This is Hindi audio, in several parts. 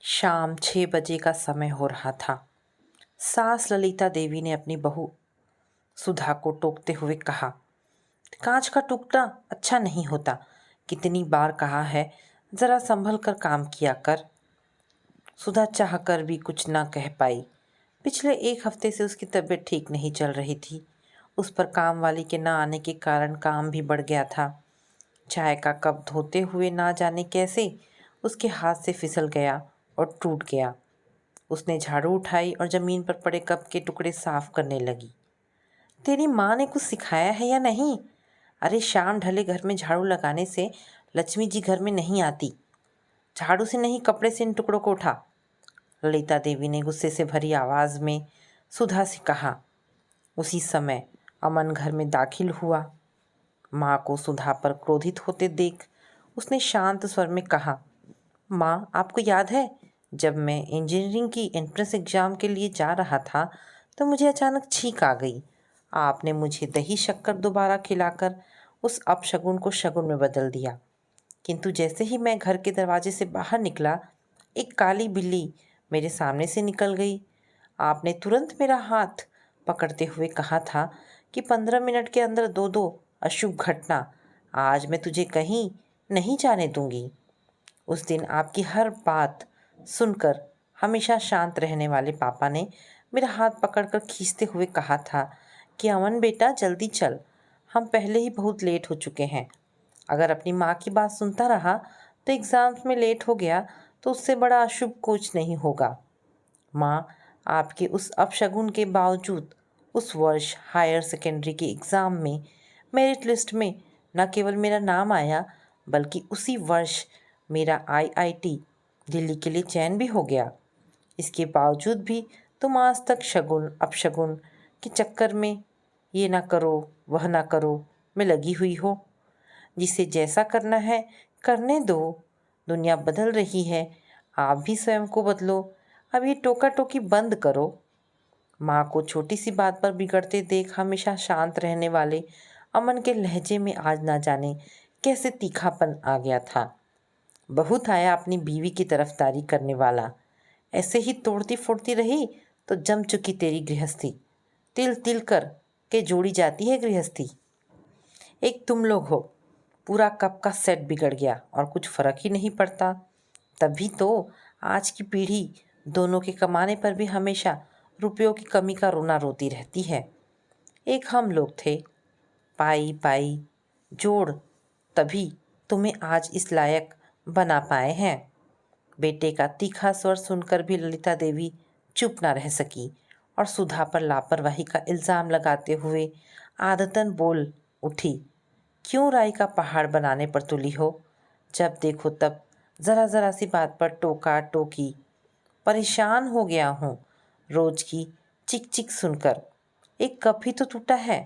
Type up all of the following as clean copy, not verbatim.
शाम 6 बजे का समय हो रहा था। सास ललिता देवी ने अपनी बहू सुधा को टोकते हुए कहा, कांच का टुकड़ा अच्छा नहीं होता। कितनी बार कहा है, जरा संभल कर काम किया कर। सुधा चाहकर भी कुछ न कह पाई। पिछले 1 हफ्ते से उसकी तबीयत ठीक नहीं चल रही थी। उस पर काम वाली के न आने के कारण काम भी बढ़ गया था। चाय का कप धोते हुए ना जाने कैसे उसके हाथ से फिसल गया और टूट गया। उसने झाड़ू उठाई और जमीन पर पड़े कप के टुकड़े साफ करने लगी। तेरी माँ ने कुछ सिखाया है या नहीं? अरे शाम ढले घर में झाड़ू लगाने से लक्ष्मी जी घर में नहीं आती। झाड़ू से नहीं, कपड़े से इन टुकड़ों को उठा। ललिता देवी ने गुस्से से भरी आवाज में सुधा से कहा। उसी समय अमन घर में दाखिल हुआ। माँ को सुधा पर क्रोधित होते देख उसने शांत स्वर में कहा, माँ, आपको याद है जब मैं इंजीनियरिंग की एंट्रेंस एग्ज़ाम के लिए जा रहा था तो मुझे अचानक छींक आ गई। आपने मुझे दही शक्कर दोबारा खिलाकर उस अपशगुन को शगुन में बदल दिया। किंतु जैसे ही मैं घर के दरवाजे से बाहर निकला, एक काली बिल्ली मेरे सामने से निकल गई। आपने तुरंत मेरा हाथ पकड़ते हुए कहा था कि 15 मिनट के अंदर दो दो अशुभ घटना। आज मैं तुझे कहीं नहीं जाने दूंगी। उस दिन आपकी हर बात सुनकर हमेशा शांत रहने वाले पापा ने मेरा हाथ पकड़कर खींचते हुए कहा था कि अमन बेटा जल्दी चल, हम पहले ही बहुत लेट हो चुके हैं। अगर अपनी माँ की बात सुनता रहा तो एग्ज़ाम्स में लेट हो गया तो उससे बड़ा अशुभ कुछ नहीं होगा। माँ, आपके उस अपशगुन के बावजूद उस वर्ष हायर सेकेंडरी के एग्ज़ाम में मेरिट लिस्ट में न केवल मेरा नाम आया बल्कि उसी वर्ष मेरा आईआईटी दिल्ली के लिए चयन भी हो गया। इसके बावजूद भी तुम आज तक शगुन अपशगुन के चक्कर में ये ना करो वह ना करो में लगी हुई हो। जिसे जैसा करना है करने दो। दुनिया बदल रही है, आप भी स्वयं को बदलो। अब ये टोका टोकी बंद करो। माँ को छोटी सी बात पर बिगड़ते देख हमेशा शांत रहने वाले अमन के लहजे में आज ना जाने कैसे तीखापन आ गया था। बहुत आया अपनी बीवी की तरफदारी करने वाला। ऐसे ही तोड़ती फोड़ती रही तो जम चुकी तेरी गृहस्थी। तिल तिल कर के जोड़ी जाती है गृहस्थी। एक तुम लोग हो, पूरा कप का सेट बिगड़ गया और कुछ फर्क ही नहीं पड़ता। तभी तो आज की पीढ़ी दोनों के कमाने पर भी हमेशा रुपयों की कमी का रोना रोती रहती है। एक हम लोग थे, पाई पाई जोड़ तभी तुम्हें आज इस लायक बना पाए हैं। बेटे का तीखा स्वर सुनकर भी ललिता देवी चुप ना रह सकी और सुधा पर लापरवाही का इल्ज़ाम लगाते हुए आदतन बोल उठी, क्यों राई का पहाड़ बनाने पर तुली हो? जब देखो तब ज़रा ज़रा सी बात पर टोका टोकी। परेशान हो गया हूँ रोज की चिक चिक सुनकर। एक कप ही तो टूटा है।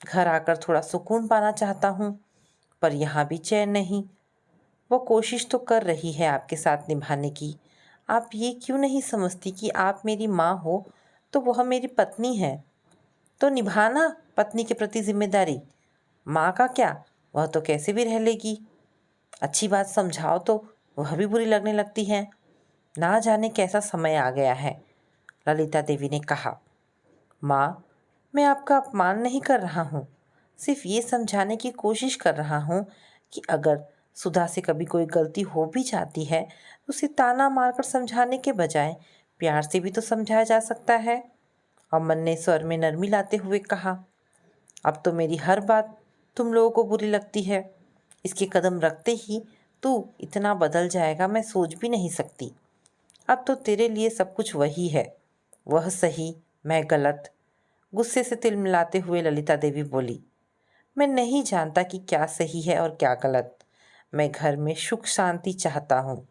घर आकर थोड़ा सुकून पाना चाहता हूँ पर यहाँ भी चैन नहीं। वो कोशिश तो कर रही है आपके साथ निभाने की। आप ये क्यों नहीं समझती कि आप मेरी माँ हो तो वह मेरी पत्नी है, तो निभाना पत्नी के प्रति जिम्मेदारी। माँ का क्या, वह तो कैसे भी रह लेगी। अच्छी बात समझाओ तो वह भी बुरी लगने लगती है। ना जाने कैसा समय आ गया है। ललिता देवी ने कहा, माँ, मैं आपका अपमान नहीं कर रहा हूँ, सिर्फ ये समझाने की कोशिश कर रहा हूँ कि अगर सुधा से कभी कोई गलती हो भी जाती है तो उसे ताना मारकर समझाने के बजाय प्यार से भी तो समझाया जा सकता है। अमन ने स्वर में नरमी लाते हुए कहा, अब तो मेरी हर बात तुम लोगों को बुरी लगती है। इसके कदम रखते ही तू इतना बदल जाएगा मैं सोच भी नहीं सकती। अब तो तेरे लिए सब कुछ वही है, वह सही मैं गलत। गुस्से से तिल मिलाते हुए ललिता देवी बोली, मैं नहीं जानता कि क्या सही है और क्या गलत। मैं घर में सुख शांति चाहता हूँ।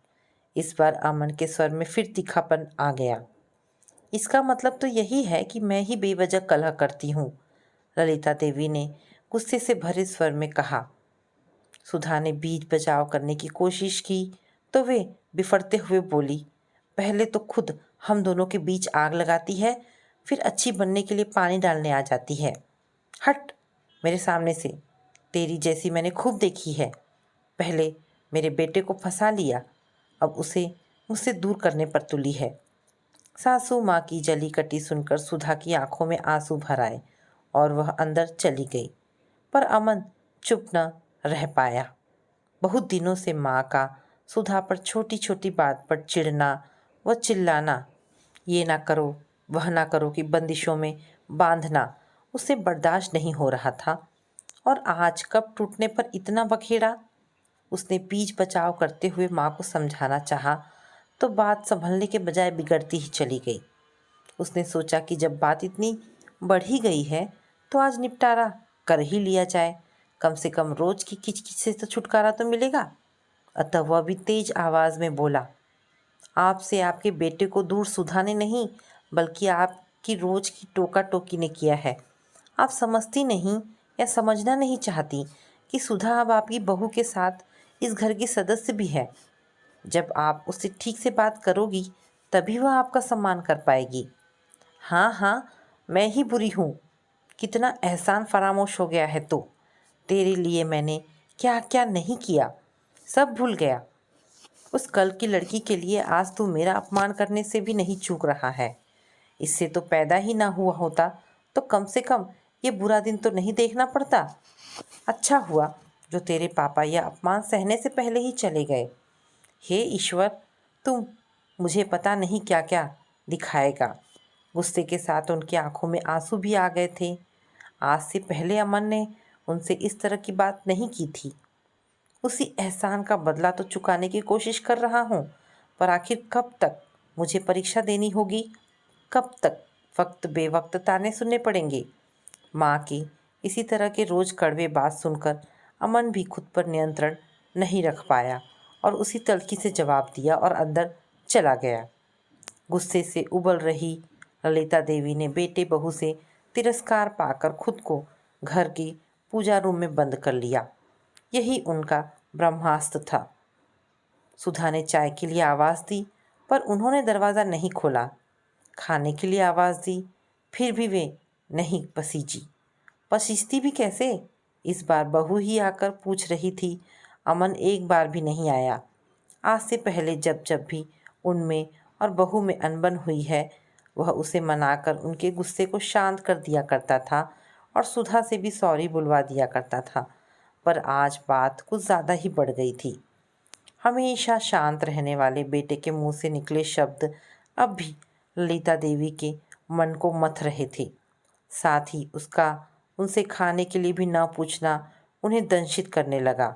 इस बार अमन के स्वर में फिर तीखापन आ गया। इसका मतलब तो यही है कि मैं ही बेवजह कलह करती हूँ, ललिता देवी ने गुस्से से भरे स्वर में कहा। सुधा ने बीच बचाव करने की कोशिश की तो वे बिफरते हुए बोली, पहले तो खुद हम दोनों के बीच आग लगाती है, फिर अच्छी बनने के लिए पानी डालने आ जाती है। हट मेरे सामने से, तेरी जैसी मैंने खूब देखी है। पहले मेरे बेटे को फंसा लिया, अब उसे मुझसे दूर करने पर तुली है। सासू माँ की जली कटी सुनकर सुधा की आंखों में आंसू भर आए और वह अंदर चली गई। पर अमन चुप न रह पाया। बहुत दिनों से माँ का सुधा पर छोटी छोटी बात पर चिढ़ना व चिल्लाना, ये ना करो वह ना करो की बंदिशों में बांधना उसे बर्दाश्त नहीं हो रहा था। और आज कब टूटने पर इतना बखेड़ा। उसने बीच बचाव करते हुए माँ को समझाना चाहा तो बात संभलने के बजाय बिगड़ती ही चली गई। उसने सोचा कि जब बात इतनी बढ़ ही गई है तो आज निपटारा कर ही लिया जाए, कम से कम रोज की किचकिच से तो छुटकारा तो मिलेगा। अतः वह भी तेज आवाज में बोला, आपसे आपके बेटे को दूर सुधा ने नहीं बल्कि आपकी रोज की टोका टोकी ने किया है। आप समझती नहीं या समझना नहीं चाहती कि सुधा अब आपकी बहू के साथ इस घर की सदस्य भी है। जब आप उससे ठीक से बात करोगी तभी वह आपका सम्मान कर पाएगी। हाँ हाँ, मैं ही बुरी हूँ। कितना एहसान फरामोश हो गया है तो। तेरे लिए मैंने क्या क्या नहीं किया, सब भूल गया। उस कल की लड़की के लिए आज तू मेरा अपमान करने से भी नहीं चूक रहा है। इससे तो पैदा ही ना हुआ होता तो कम से कम ये बुरा दिन तो नहीं देखना पड़ता। अच्छा हुआ जो तेरे पापा यह अपमान सहने से पहले ही चले गए। हे ईश्वर, तुम मुझे पता नहीं क्या क्या दिखाएगा। गुस्से के साथ उनकी आंखों में आंसू भी आ गए थे। आज से पहले अमन ने उनसे इस तरह की बात नहीं की थी। उसी एहसान का बदला तो चुकाने की कोशिश कर रहा हूँ, पर आखिर कब तक मुझे परीक्षा देनी होगी। कब तक वक्त बेवक्त ताने सुनने पड़ेंगे। माँ की इसी तरह के रोज कड़वे बात सुनकर अमन भी खुद पर नियंत्रण नहीं रख पाया और उसी तल्खी से जवाब दिया और अंदर चला गया। गुस्से से उबल रही ललिता देवी ने बेटे बहू से तिरस्कार पाकर खुद को घर की पूजा रूम में बंद कर लिया। यही उनका ब्रह्मास्त्र था। सुधा ने चाय के लिए आवाज़ दी पर उन्होंने दरवाज़ा नहीं खोला। खाने के लिए आवाज़ दी फिर भी वे नहीं पसीजी। पसीजती भी कैसे, इस बार बहू ही आकर पूछ रही थी। अमन एक बार भी नहीं आया। आज से पहले जब जब भी उनमें और बहू में अनबन हुई है वह उसे मनाकर उनके गुस्से को शांत कर दिया करता था और सुधा से भी सॉरी बुलवा दिया करता था। पर आज बात कुछ ज़्यादा ही बढ़ गई थी। हमेशा शांत रहने वाले बेटे के मुंह से निकले शब्द अब भी ललिता देवी के मन को मथ रहे थे। साथ ही उसका उनसे खाने के लिए भी न पूछना उन्हें दंशित करने लगा।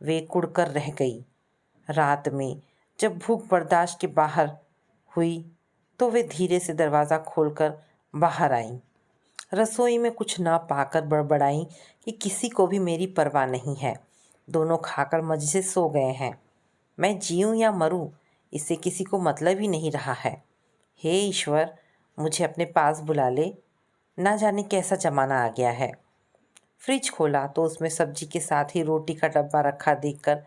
वे कुढ़कर रह गई। रात में जब भूख बर्दाश्त के बाहर हुई तो वे धीरे से दरवाज़ा खोलकर बाहर आईं। रसोई में कुछ ना पाकर बड़बड़ाई कि किसी को भी मेरी परवाह नहीं है। दोनों खाकर मजे से सो गए हैं। मैं जीऊँ या मरूँ इससे किसी को मतलब ही नहीं रहा है। हे ईश्वर, मुझे अपने पास बुला ले। ना जाने कैसा जमाना आ गया है। फ्रिज खोला तो उसमें सब्जी के साथ ही रोटी का डब्बा रखा देखकर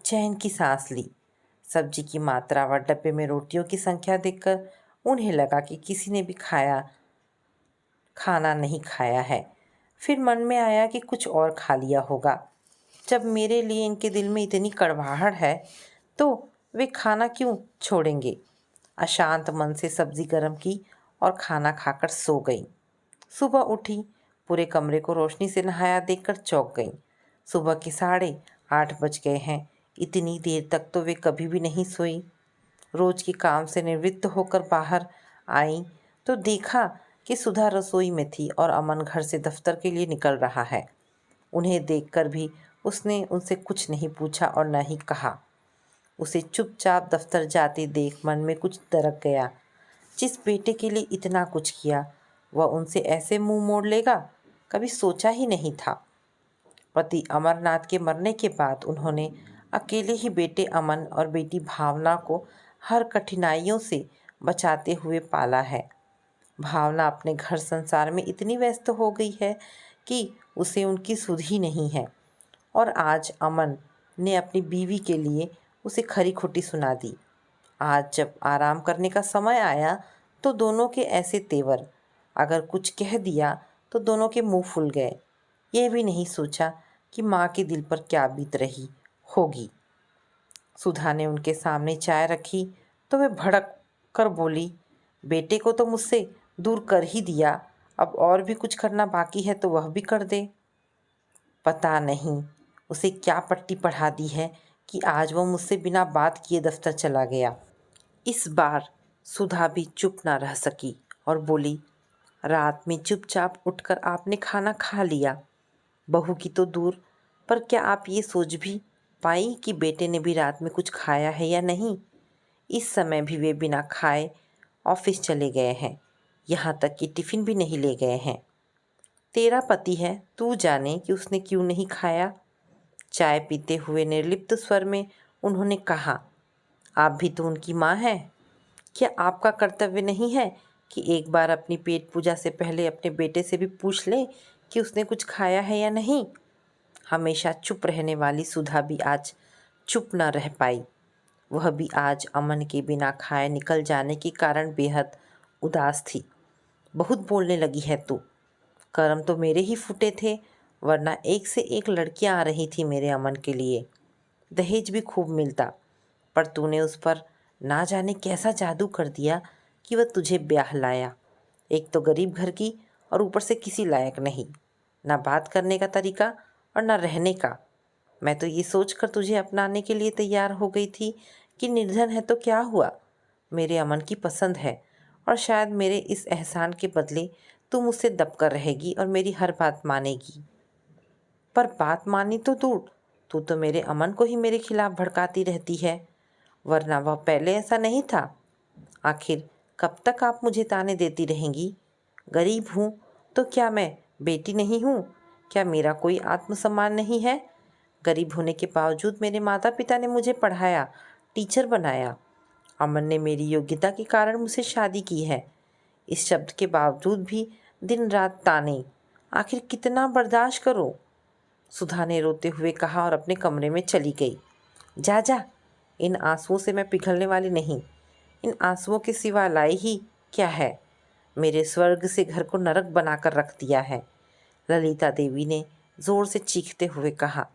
चैन की सांस ली। सब्जी की मात्रा व डब्बे में रोटियों की संख्या देखकर उन्हें लगा कि किसी ने भी खाना नहीं खाया है। फिर मन में आया कि कुछ और खा लिया होगा। जब मेरे लिए इनके दिल में इतनी कड़वाहट है तो वे खाना क्यों छोड़ेंगे। अशांत मन से सब्जी गर्म की और खाना खाकर सो गई। सुबह उठी, पूरे कमरे को रोशनी से नहाया देखकर चौंक गई। सुबह के 8:30 बज गए हैं। इतनी देर तक तो वे कभी भी नहीं सोई। रोज के काम से निवृत्त होकर बाहर आई तो देखा कि सुधा रसोई में थी और अमन घर से दफ्तर के लिए निकल रहा है। उन्हें देखकर भी उसने उनसे कुछ नहीं पूछा और न ही कहा। उसे चुपचाप दफ्तर जाते देख मन में कुछ दरक गया। जिस बेटे के लिए इतना कुछ किया वह उनसे ऐसे मुंह मोड़ लेगा, कभी सोचा ही नहीं था। पति अमरनाथ के मरने के बाद उन्होंने अकेले ही बेटे अमन और बेटी भावना को हर कठिनाइयों से बचाते हुए पाला है। भावना अपने घर संसार में इतनी व्यस्त हो गई है कि उसे उनकी सुध ही नहीं है। और आज अमन ने अपनी बीवी के लिए उसे खरी खोटी सुना दी। आज जब आराम करने का समय आया तो दोनों के ऐसे तेवर। अगर कुछ कह दिया तो दोनों के मुंह फूल गए। यह भी नहीं सोचा कि माँ के दिल पर क्या बीत रही होगी। सुधा ने उनके सामने चाय रखी तो वह भड़क कर बोली, बेटे को तो मुझसे दूर कर ही दिया, अब और भी कुछ करना बाकी है तो वह भी कर दे। पता नहीं उसे क्या पट्टी पढ़ा दी है कि आज वह मुझसे बिना बात किए दफ्तर चला गया। इस बार सुधा भी चुप ना रह सकी और बोली, रात में चुपचाप उठकर आपने खाना खा लिया, बहू की तो दूर, पर क्या आप ये सोच भी पाई कि बेटे ने भी रात में कुछ खाया है या नहीं? इस समय भी वे बिना खाए ऑफिस चले गए हैं, यहाँ तक कि टिफ़िन भी नहीं ले गए हैं। तेरा पति है, तू जाने कि उसने क्यों नहीं खाया। चाय पीते हुए निर्लिप्त स्वर में उन्होंने कहा, आप भी तो उनकी माँ हैं। क्या आपका कर्तव्य नहीं है कि एक बार अपनी पेट पूजा से पहले अपने बेटे से भी पूछ लें कि उसने कुछ खाया है या नहीं? हमेशा चुप रहने वाली सुधा भी आज चुप न रह पाई। वह भी आज अमन के बिना खाए निकल जाने के कारण बेहद उदास थी। बहुत बोलने लगी है तू। कर्म तो मेरे ही फूटे थे, वरना एक से एक लड़कियां आ रही थी मेरे अमन के लिए। दहेज भी खूब मिलता, पर तूने उस पर ना जाने कैसा जादू कर दिया कि वह तुझे ब्याह लाया। एक तो गरीब घर की और ऊपर से किसी लायक नहीं, ना बात करने का तरीका और ना रहने का। मैं तो ये सोचकर तुझे अपनाने के लिए तैयार हो गई थी कि निर्धन है तो क्या हुआ, मेरे अमन की पसंद है और शायद मेरे इस एहसान के बदले तू मुझसे दबकर रहेगी और मेरी हर बात मानेगी। पर बात मानी तो दूर, तू तो मेरे अमन को ही मेरे खिलाफ भड़काती रहती है, वरना वह पहले ऐसा नहीं था। आखिर कब तक आप मुझे ताने देती रहेंगी? गरीब हूँ तो क्या मैं बेटी नहीं हूँ? क्या मेरा कोई आत्मसम्मान नहीं है? गरीब होने के बावजूद मेरे माता पिता ने मुझे पढ़ाया, टीचर बनाया। अमन ने मेरी योग्यता के कारण मुझसे शादी की है। इस शब्द के बावजूद भी दिन रात ताने, आखिर कितना बर्दाश्त करो? सुधा ने रोते हुए कहा और अपने कमरे में चली गई। जा जा, इन आंसुओं से मैं पिघलने वाली नहीं। इन आंसुओं के सिवा लाई ही क्या है? मेरे स्वर्ग से घर को नरक बनाकर रख दिया है, ललिता देवी ने जोर से चीखते हुए कहा।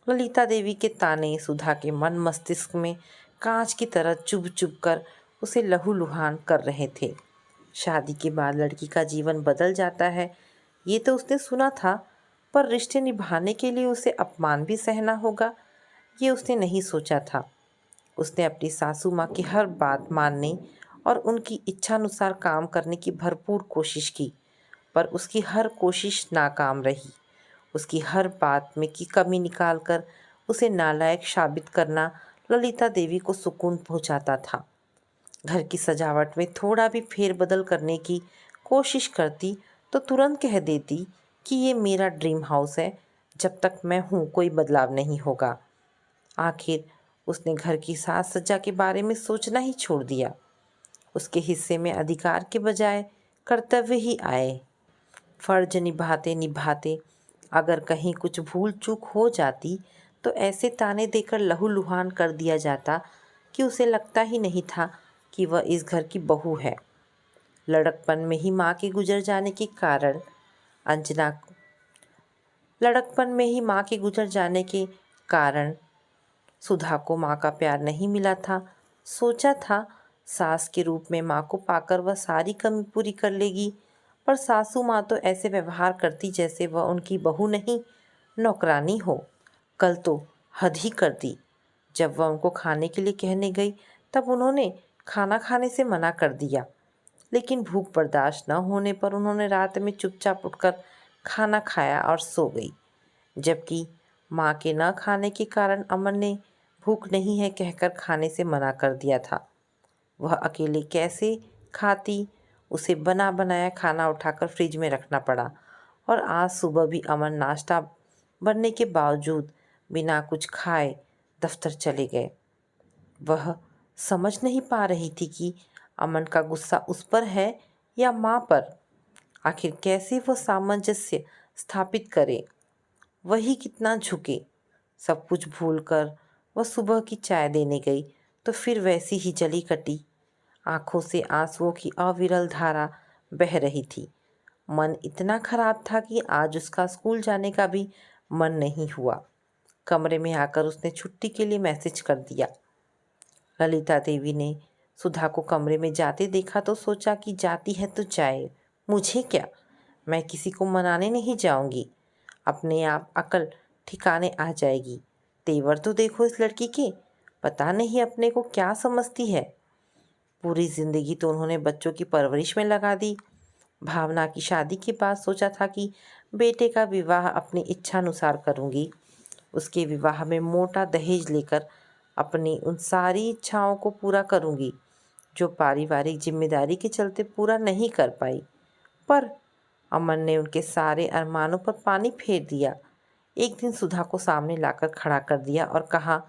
ललिता देवी के ताने सुधा के मन मस्तिष्क में कांच की तरह चुभ चुभ कर उसे लहूलुहान कर रहे थे। शादी के बाद लड़की का जीवन बदल जाता है, ये तो उसने सुना था, पर रिश्ते निभाने के लिए उसे अपमान भी सहना होगा, ये उसने नहीं सोचा था। उसने अपनी सासू माँ की हर बात मानने और उनकी इच्छानुसार काम करने की भरपूर कोशिश की, पर उसकी हर कोशिश नाकाम रही। उसकी हर बात में की कमी निकालकर उसे नालायक साबित करना ललिता देवी को सुकून पहुंचाता था। घर की सजावट में थोड़ा भी फेरबदल करने की कोशिश करती तो तुरंत कह देती कि ये मेरा ड्रीम हाउस है, जब तक मैं हूँ कोई बदलाव नहीं होगा। आखिर उसने घर की साज सज्जा के बारे में सोचना ही छोड़ दिया। उसके हिस्से में अधिकार के बजाय कर्तव्य ही आए। फर्ज निभाते निभाते अगर कहीं कुछ भूल चूक हो जाती तो ऐसे ताने देकर लहूलुहान कर दिया जाता कि उसे लगता ही नहीं था कि वह इस घर की बहू है। लड़कपन में ही माँ के गुजर जाने के कारण अंजना लड़कपन में ही माँ के गुजर जाने के कारण सुधा को माँ का प्यार नहीं मिला था। सोचा था सास के रूप में माँ को पाकर वह सारी कमी पूरी कर लेगी, पर सासू माँ तो ऐसे व्यवहार करती जैसे वह उनकी बहू नहीं, नौकरानी हो। कल तो हद ही कर दी। जब वह उनको खाने के लिए कहने गई तब उन्होंने खाना खाने से मना कर दिया, लेकिन भूख बर्दाश्त न होने पर उन्होंने रात में चुपचाप उठकर खाना खाया और सो गई। जबकि माँ के न खाने के कारण अमन ने भूख नहीं है कहकर खाने से मना कर दिया था। वह अकेले कैसे खाती? उसे बना बनाया खाना उठाकर फ्रिज में रखना पड़ा और आज सुबह भी अमन नाश्ता बनने के बावजूद बिना कुछ खाए दफ्तर चले गए। वह समझ नहीं पा रही थी कि अमन का गुस्सा उस पर है या माँ पर। आखिर कैसे वह सामंजस्य स्थापित करे, वही कितना झुके। सब कुछ भूलकर वह सुबह की चाय देने गई तो फिर वैसी ही जली कटी आंखों से आंसुओं की अविरल धारा बह रही थी। मन इतना खराब था कि आज उसका स्कूल जाने का भी मन नहीं हुआ। कमरे में आकर उसने छुट्टी के लिए मैसेज कर दिया। ललिता देवी ने सुधा को कमरे में जाते देखा तो सोचा कि जाती है तो जाए, मुझे क्या, मैं किसी को मनाने नहीं जाऊंगी, अपने आप अकल ठिकाने आ जाएगी। तेवर तो देखो इस लड़की के, पता नहीं अपने को क्या समझती है। पूरी जिंदगी तो उन्होंने बच्चों की परवरिश में लगा दी। भावना की शादी के बाद सोचा था कि बेटे का विवाह अपनी इच्छानुसार करूंगी, उसके विवाह में मोटा दहेज लेकर अपनी उन सारी इच्छाओं को पूरा करूंगी जो पारिवारिक जिम्मेदारी के चलते पूरा नहीं कर पाई। पर अमन ने उनके सारे अरमानों पर पानी फेर दिया। एक दिन सुधा को सामने लाकर खड़ा कर दिया और कहा,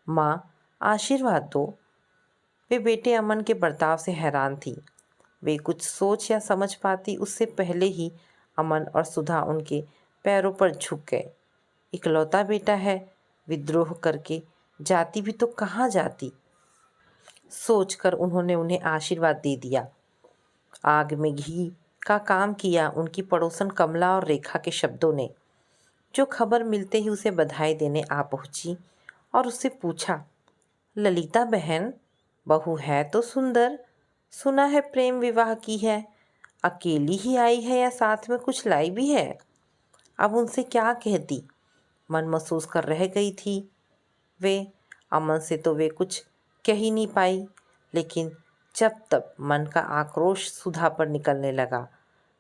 माँ आशीर्वाद दो। वे बेटे अमन के बर्ताव से हैरान थी। वे कुछ सोच या समझ पाती उससे पहले ही अमन और सुधा उनके पैरों पर झुक गए। इकलौता बेटा है, विद्रोह करके जाती भी तो कहाँ जाती, सोचकर उन्होंने उन्हें आशीर्वाद दे दिया। आग में घी का काम किया उनकी पड़ोसन कमला और रेखा के शब्दों ने, जो खबर मिलते ही उसे बधाई देने आ पहुंची और उससे पूछा, ललिता बहन, बहू है तो सुंदर, सुना है प्रेम विवाह की है, अकेली ही आई है या साथ में कुछ लाई भी है। अब उनसे क्या कहती, मन महसूस कर रह गई थी वे। अमन से तो वे कुछ कह ही नहीं पाई, लेकिन जब तब मन का आक्रोश सुधा पर निकलने लगा।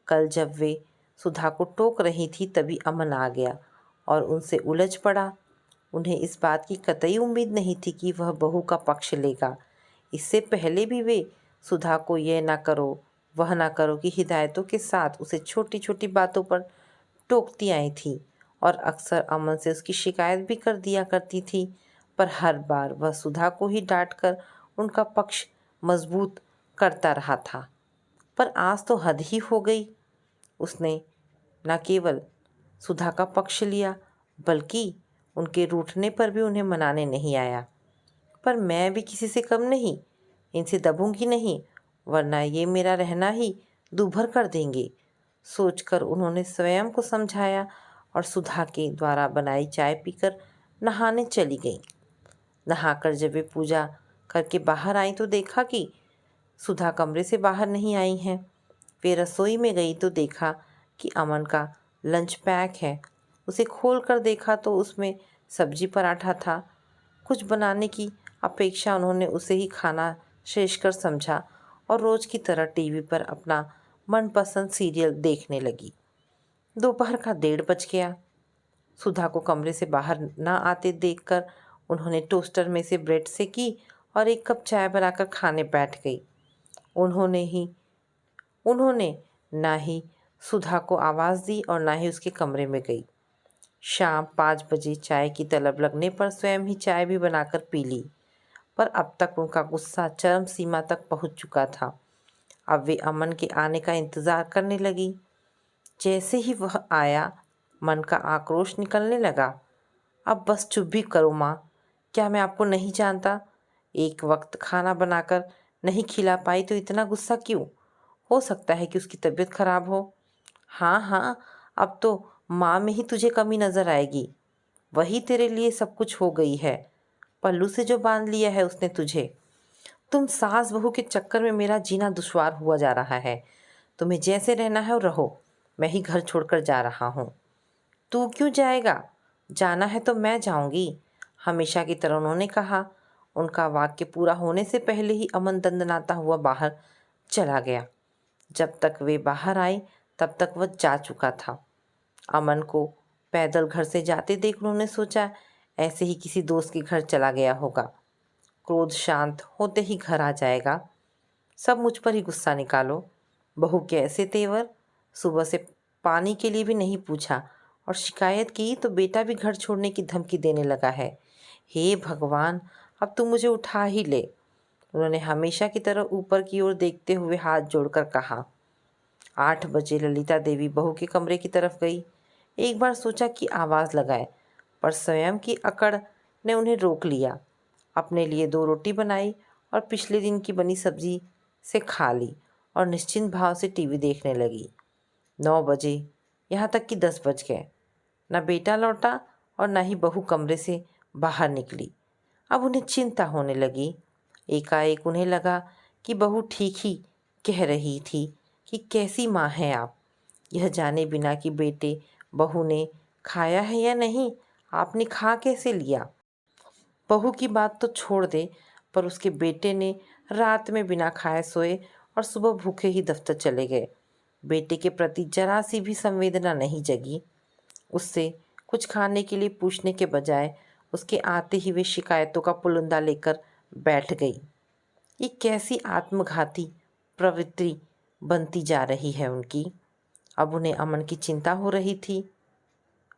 कल जब वे सुधा को टोक रही थी तभी अमन आ गया और उनसे उलझ पड़ा। उन्हें इस बात की कतई उम्मीद नहीं थी कि वह बहू का पक्ष लेगा। इससे पहले भी वे सुधा को यह ना करो वह ना करो की हिदायतों के साथ उसे छोटी छोटी बातों पर टोकती आई थी और अक्सर अमन से उसकी शिकायत भी कर दिया करती थी। पर हर बार वह सुधा को ही डांट कर उनका पक्ष मजबूत करता रहा था। पर आज तो हद ही हो गई। उसने न केवल सुधा का पक्ष लिया बल्कि उनके रूठने पर भी उन्हें मनाने नहीं आया। पर मैं भी किसी से कम नहीं, इनसे दबूंगी नहीं, वरना ये मेरा रहना ही दूभर कर देंगे, सोचकर उन्होंने स्वयं को समझाया और सुधा के द्वारा बनाई चाय पीकर नहाने चली गईं। नहाकर जब वे पूजा करके बाहर आई तो देखा कि सुधा कमरे से बाहर नहीं आई हैं। वे रसोई में गई तो देखा कि अमन का लंच पैक है। उसे खोल कर देखा तो उसमें सब्जी पराठा था। कुछ बनाने की अपेक्षा उन्होंने उसे ही खाना श्रेष्ठकर समझा और रोज की तरह टीवी पर अपना मनपसंद सीरियल देखने लगी। दोपहर का 1:30 बज गया। सुधा को कमरे से बाहर न आते देखकर उन्होंने टोस्टर में से ब्रेड सेकी और एक कप चाय बनाकर खाने बैठ गई। उन्होंने ना ही सुधा को आवाज़ दी और ना ही उसके कमरे में गई। शाम 5 बजे चाय की तलब लगने पर स्वयं ही चाय भी बनाकर पी ली। पर अब तक उनका गुस्सा चरम सीमा तक पहुंच चुका था। अब वे अमन के आने का इंतज़ार करने लगी। जैसे ही वह आया मन का आक्रोश निकलने लगा। अब बस चुप भी करो माँ, क्या मैं आपको नहीं जानता? एक वक्त खाना बनाकर नहीं खिला पाई तो इतना गुस्सा क्यों? हो सकता है कि उसकी तबीयत खराब हो। हाँ हाँ, अब तो माँ में ही तुझे कमी नज़र आएगी। वही तेरे लिए सब कुछ हो गई है। पल्लू से जो बांध लिया है उसने तुझे। तुम सास बहू के चक्कर में मेरा जीना दुश्वार हुआ जा रहा है। तुम्हें जैसे रहना है रहो, मैं ही घर छोड़कर जा रहा हूँ। तू क्यों जाएगा? जाना है तो मैं जाऊंगी, हमेशा की तरह उन्होंने कहा। उनका वाक्य पूरा होने से पहले ही अमन दंदनाता हुआ बाहर चला गया। जब तक वे बाहर आई तब तक वह जा चुका था। अमन को पैदल घर से जाते देख उन्होंने सोचा ऐसे ही किसी दोस्त के घर चला गया होगा। क्रोध शांत होते ही घर आ जाएगा। सब मुझ पर ही गुस्सा निकालो। बहू के ऐसे तेवर, सुबह से पानी के लिए भी नहीं पूछा और शिकायत की तो बेटा भी घर छोड़ने की धमकी देने लगा है। हे भगवान, अब तू मुझे उठा ही ले। उन्होंने हमेशा की तरह ऊपर की ओर देखते हुए हाथ जोड़कर कहा। 8 बजे ललिता देवी बहू के कमरे की तरफ गई। एक बार सोचा कि आवाज़ लगाए, पर स्वयं की अकड़ ने उन्हें रोक लिया। अपने लिए 2 रोटी बनाई और पिछले दिन की बनी सब्जी से खा ली और निश्चिंत भाव से टीवी देखने लगी। 9 बजे, यहाँ तक कि 10 बज गए। न बेटा लौटा और न ही बहू कमरे से बाहर निकली। अब उन्हें चिंता होने लगी। एकाएक उन्हें लगा कि बहू ठीक ही कह रही थी कि कैसी माँ हैं आप, यह जाने बिना कि बेटे बहू ने खाया है या नहीं, आपने खा कैसे लिया। बहू की बात तो छोड़ दे, पर उसके बेटे ने रात में बिना खाए सोए और सुबह भूखे ही दफ्तर चले गए। बेटे के प्रति जरा सी भी संवेदना नहीं जगी। उससे कुछ खाने के लिए पूछने के बजाय उसके आते ही वे शिकायतों का पुलिंदा लेकर बैठ गई। ये कैसी आत्मघाती प्रवृत्ति बनती जा रही है उनकी। अब उन्हें अमन की चिंता हो रही थी।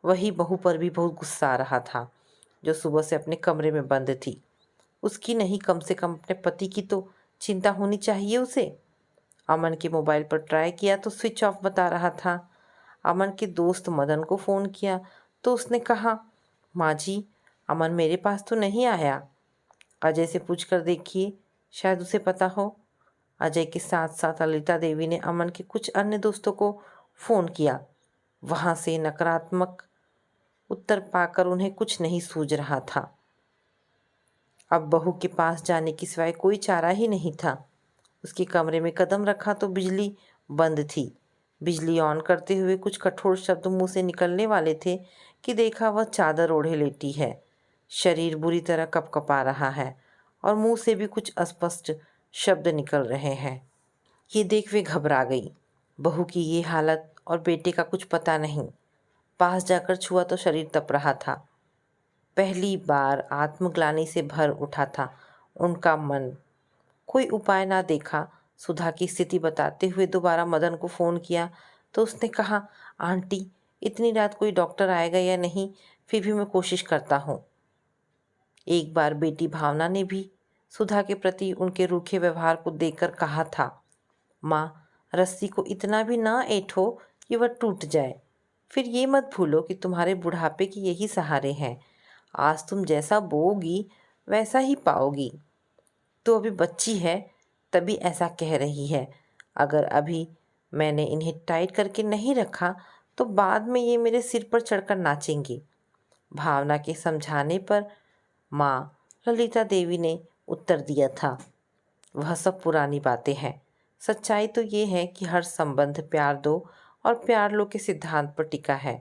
वही बहू पर भी बहुत गुस्सा आ रहा था, जो सुबह से अपने कमरे में बंद थी। उसकी नहीं, कम से कम अपने पति की तो चिंता होनी चाहिए उसे। अमन के मोबाइल पर ट्राई किया तो स्विच ऑफ बता रहा था। अमन के दोस्त मदन को फ़ोन किया तो उसने कहा, माँ जी, अमन मेरे पास तो नहीं आया। अजय से पूछ कर देखिए, शायद उसे पता हो। अजय के साथ साथ ललिता देवी ने अमन के कुछ अन्य दोस्तों को फ़ोन किया। वहाँ से नकारात्मक उत्तर पाकर उन्हें कुछ नहीं सूझ रहा था। अब बहू के पास जाने की सिवाय कोई चारा ही नहीं था। उसके कमरे में कदम रखा तो बिजली बंद थी। बिजली ऑन करते हुए कुछ कठोर शब्द मुंह से निकलने वाले थे कि देखा वह चादर ओढ़े लेटी है। शरीर बुरी तरह कपकपा रहा है और मुंह से भी कुछ अस्पष्ट शब्द निकल रहे हैं। ये देख वे घबरा गई। बहू की ये हालत और बेटे का कुछ पता नहीं। पास जाकर छुआ तो शरीर तप रहा था। पहली बार आत्मग्लानि से भर उठा था उनका मन। कोई उपाय ना देखा। सुधा की स्थिति बताते हुए दोबारा मदन को फ़ोन किया तो उसने कहा, आंटी, इतनी रात कोई डॉक्टर आएगा या नहीं, फिर भी मैं कोशिश करता हूँ। एक बार बेटी भावना ने भी सुधा के प्रति उनके रूखे व्यवहार को देखकर कहा था, माँ, रस्सी को इतना भी ना ऐंठो कि वह टूट जाए। फिर ये मत भूलो कि तुम्हारे बुढ़ापे के यही सहारे हैं। आज तुम जैसा बोओगी वैसा ही पाओगी। तो अभी बच्ची है, तभी ऐसा कह रही है। अगर अभी मैंने इन्हें टाइट करके नहीं रखा तो बाद में ये मेरे सिर पर चढ़कर नाचेंगी। भावना के समझाने पर माँ ललिता देवी ने उत्तर दिया था, वह सब पुरानी बातें हैं। सच्चाई तो ये है कि हर संबंध प्यार दो और प्यार लो के सिद्धांत पर टिका है।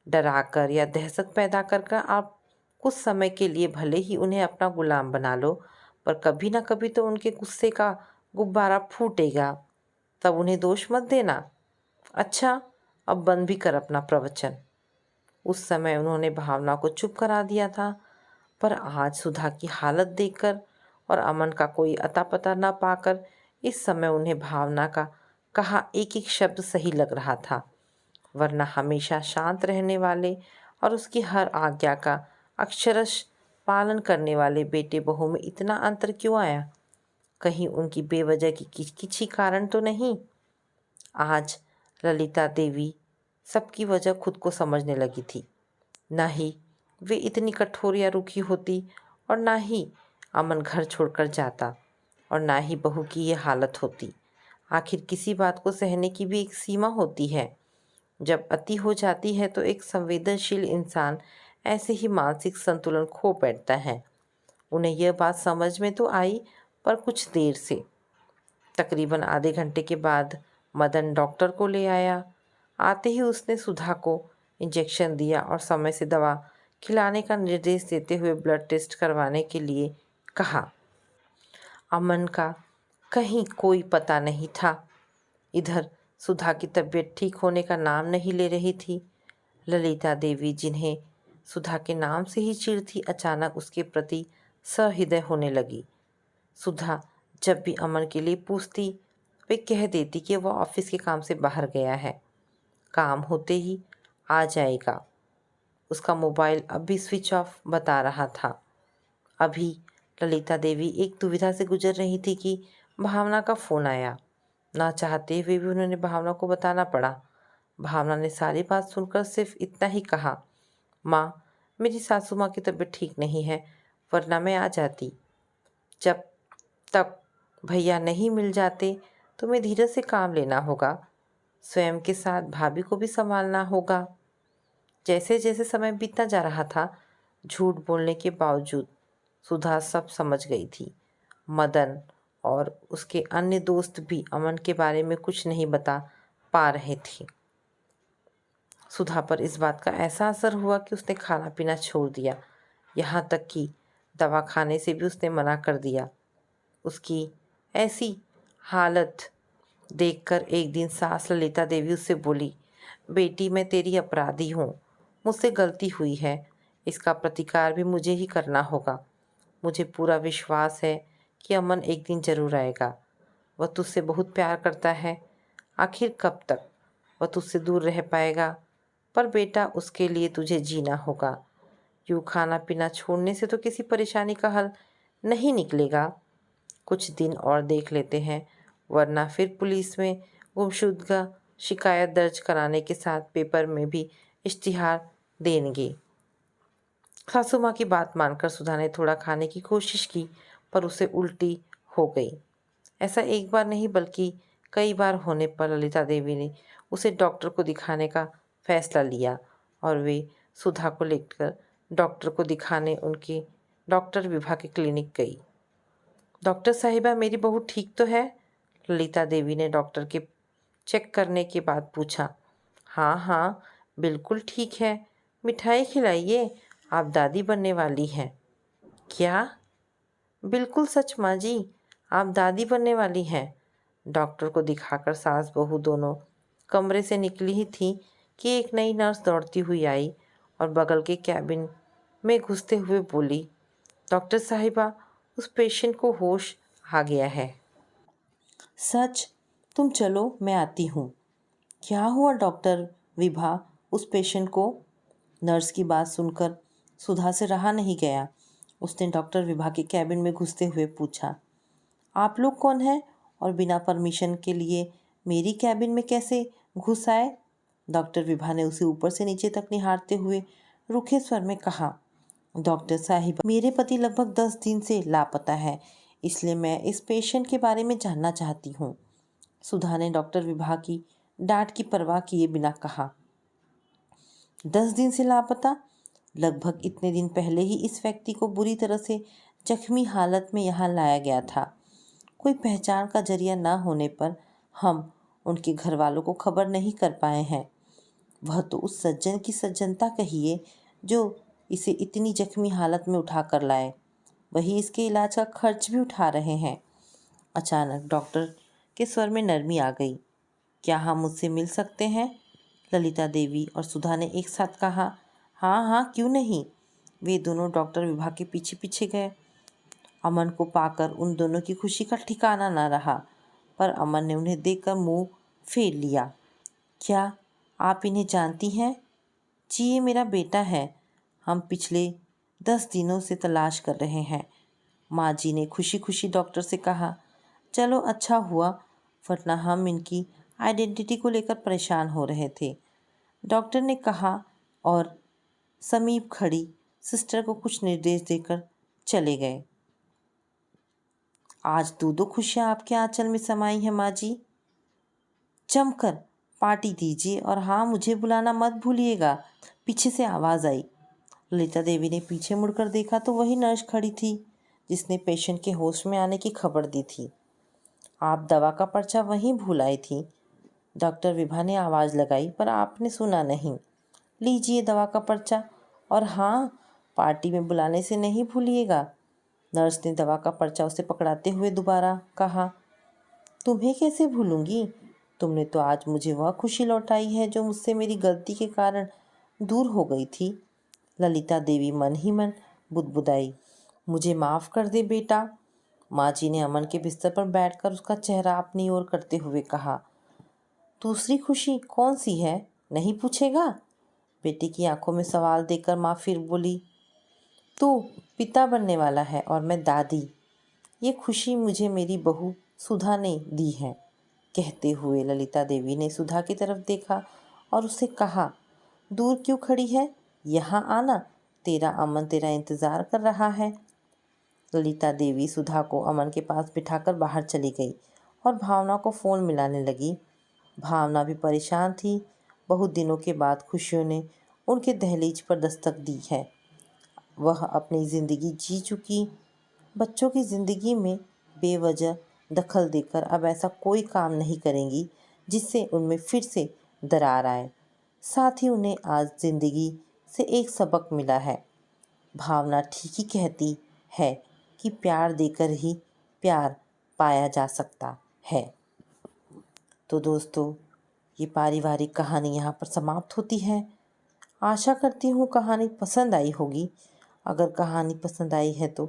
डराकर या दहशत पैदा कर आप कुछ समय के लिए भले ही उन्हें अपना गुलाम बना लो, पर कभी ना कभी तो उनके गुस्से का गुब्बारा फूटेगा। तब उन्हें दोष मत देना। अच्छा, अब बंद भी कर अपना प्रवचन। उस समय उन्होंने भावना को चुप करा दिया था, पर आज सुधा की हालत देखकर और अमन का कोई अता पता न पाकर इस समय उन्हें भावना का कहा एक एक शब्द सही लग रहा था। वरना हमेशा शांत रहने वाले और उसकी हर आज्ञा का अक्षरश पालन करने वाले बेटे बहू में इतना अंतर क्यों आया। कहीं उनकी बेवजह की किसी कारण तो नहीं। आज ललिता देवी सबकी वजह खुद को समझने लगी थी। ना ही वे इतनी कठोर या रूखी होती और ना ही अमन घर छोड़कर जाता और ना ही बहू की ये हालत होती। आखिर किसी बात को सहने की भी एक सीमा होती है। जब अति हो जाती है तो एक संवेदनशील इंसान ऐसे ही मानसिक संतुलन खो बैठता है। उन्हें यह बात समझ में तो आई, पर कुछ देर से। तकरीबन आधे घंटे के बाद मदन डॉक्टर को ले आया। आते ही उसने सुधा को इंजेक्शन दिया और समय से दवा खिलाने का निर्देश देते हुए ब्लड टेस्ट करवाने के लिए कहा। अमन का कहीं कोई पता नहीं था। इधर सुधा की तबीयत ठीक होने का नाम नहीं ले रही थी। ललिता देवी, जिन्हें सुधा के नाम से ही चिढ़ थी, अचानक उसके प्रति सहृदय होने लगी। सुधा जब भी अमन के लिए पूछती, वे कह देती कि वह ऑफिस के काम से बाहर गया है, काम होते ही आ जाएगा। उसका मोबाइल अब भी स्विच ऑफ बता रहा था। अभी ललिता देवी एक दुविधा से गुजर रही थी कि भावना का फ़ोन आया। ना चाहते हुए भी उन्होंने भावना को बताना पड़ा। भावना ने सारी बात सुनकर सिर्फ इतना ही कहा, माँ, मेरी सासू माँ की तबीयत ठीक नहीं है, वरना मैं आ जाती। जब तक भैया नहीं मिल जाते तुम्हें धीरज से काम लेना होगा। स्वयं के साथ भाभी को भी संभालना होगा। जैसे जैसे समय बीतता जा रहा था, झूठ बोलने के बावजूद सुधा सब समझ गई थी। मदन और उसके अन्य दोस्त भी अमन के बारे में कुछ नहीं बता पा रहे थे। सुधा पर इस बात का ऐसा असर हुआ कि उसने खाना पीना छोड़ दिया, यहाँ तक कि दवा खाने से भी उसने मना कर दिया। उसकी ऐसी हालत देखकर एक दिन सास ललिता देवी उससे बोली, बेटी मैं तेरी अपराधी हूँ, मुझसे गलती हुई है, इसका प्रतिकार भी मुझे ही करना होगा। मुझे पूरा विश्वास है कि अमन एक दिन जरूर आएगा। वह तुझसे बहुत प्यार करता है, आखिर कब तक वह तुझसे दूर रह पाएगा? पर बेटा उसके लिए तुझे जीना होगा। यूँ खाना पीना छोड़ने से तो किसी परेशानी का हल नहीं निकलेगा। कुछ दिन और देख लेते हैं, वरना फिर पुलिस में गुमशुदगा शिकायत दर्ज कराने के साथ पेपर में भी इश्तिहार देंगे। सासू माँ की बात मानकर सुधा ने थोड़ा खाने की कोशिश की, पर उसे उल्टी हो गई। ऐसा एक बार नहीं बल्कि कई बार होने पर ललिता देवी ने उसे डॉक्टर को दिखाने का फैसला लिया और वे सुधा को लेकर डॉक्टर को दिखाने उनके डॉक्टर विभा के क्लिनिक गई। डॉक्टर साहिबा मेरी बहू ठीक तो है? ललिता देवी ने डॉक्टर के चेक करने के बाद पूछा। हाँ हाँ बिल्कुल ठीक है, मिठाई खिलाइए, आप दादी बनने वाली हैं। क्या? बिल्कुल सच माँ जी, आप दादी बनने वाली हैं। डॉक्टर को दिखाकर सास बहू दोनों कमरे से निकली ही थी कि एक नई नर्स दौड़ती हुई आई और बगल के कैबिन में घुसते हुए बोली, डॉक्टर साहिबा उस पेशेंट को होश आ गया है। सच? तुम चलो मैं आती हूँ। क्या हुआ डॉक्टर विभा उस पेशेंट को? नर्स की बात सुनकर सुधा से रहा नहीं गया। उसने डॉक्टर विभा के कैबिन में घुसते हुए पूछा, आप लोग कौन हैं और बिना परमिशन के लिए मेरी कैबिन में कैसे घुस आए? डॉक्टर विभा ने उसे ऊपर से नीचे तक निहारते हुए रूखे स्वर में कहा, डॉक्टर साहिबा मेरे पति लगभग 10 दिन से लापता है, इसलिए मैं इस पेशेंट के बारे में जानना चाहती हूँ। सुधा ने डॉक्टर विभा की डांट की परवाह किए बिना कहा, 10 दिन से लापता? लगभग इतने दिन पहले ही इस व्यक्ति को बुरी तरह से जख्मी हालत में यहाँ लाया गया था। कोई पहचान का जरिया न होने पर हम उनके घर वालों को खबर नहीं कर पाए हैं। वह तो उस सज्जन की सज्जनता कहिए जो इसे इतनी जख्मी हालत में उठा कर लाए। वही इसके इलाज का खर्च भी उठा रहे हैं। अचानक डॉक्टर के स्वर में नरमी आ गई। क्या हम मुझसे मिल सकते हैं? ललिता देवी और सुधा ने एक साथ कहा। हाँ हाँ क्यों नहीं। वे दोनों डॉक्टर विभा के पीछे पीछे गए। अमन को पाकर उन दोनों की खुशी का ठिकाना न रहा, पर अमन ने उन्हें देखकर मुंह फेर लिया। क्या आप इन्हें जानती हैं? जी ये मेरा बेटा है, हम पिछले 10 दिनों से तलाश कर रहे हैं। माँ जी ने खुशी खुशी डॉक्टर से कहा। चलो अच्छा हुआ, वरना हम इनकी आइडेंटिटी को लेकर परेशान हो रहे थे, डॉक्टर ने कहा और समीप खड़ी सिस्टर को कुछ निर्देश देकर चले गए। आज दो खुशियाँ आपके आंचल में समाई हैं माँ जी। जमकर पार्टी दीजिए और हाँ मुझे बुलाना मत भूलिएगा। पीछे से आवाज़ आई। ललिता देवी ने पीछे मुड़कर देखा तो वही नर्स खड़ी थी जिसने पेशेंट के होश में आने की खबर दी थी। आप दवा का पर्चा वहीं भूल आई थी। डॉक्टर विभा ने आवाज़ लगाई पर आपने सुना नहीं। लीजिए दवा का पर्चा और हाँ पार्टी में बुलाने से नहीं भूलिएगा। नर्स ने दवा का पर्चा उसे पकड़ाते हुए दोबारा कहा। तुम्हें कैसे भूलूंगी? तुमने तो आज मुझे वह खुशी लौटाई है जो मुझसे मेरी गलती के कारण दूर हो गई थी। ललिता देवी मन ही मन बुदबुदाई। मुझे माफ़ कर दे बेटा। माँ जी ने अमन के बिस्तर पर बैठकर उसका चेहरा अपनी ओर करते हुए कहा। दूसरी खुशी कौन सी है, नहीं पूछेगा? बेटी की आंखों में सवाल देकर माँ फिर बोली। तू पिता बनने वाला है और मैं दादी। ये खुशी मुझे मेरी बहू सुधा ने दी है। कहते हुए ललिता देवी ने सुधा की तरफ देखा और उससे कहा, दूर क्यों खड़ी है, यहाँ आना, तेरा अमन तेरा इंतज़ार कर रहा है। ललिता देवी सुधा को अमन के पास बिठाकर बाहर चली गई और भावना को फ़ोन मिलाने लगी। भावना भी परेशान थी। बहुत दिनों के बाद खुशियों ने उनके दहलीज पर दस्तक दी है। वह अपनी ज़िंदगी जी चुकी, बच्चों की ज़िंदगी में बेवजह दखल देकर अब ऐसा कोई काम नहीं करेंगी जिससे उनमें फिर से दरार आए। साथ ही उन्हें आज ज़िंदगी से एक सबक मिला है। भावना ठीक ही कहती है कि प्यार देकर ही प्यार पाया जा सकता है। तो दोस्तों, ये पारिवारिक कहानी यहाँ पर समाप्त होती है। आशा करती हूँ कहानी पसंद आई होगी। अगर कहानी पसंद आई है तो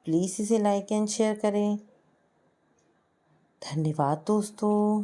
प्लीज़ इसे लाइक एंड शेयर करें। धन्यवाद दोस्तों।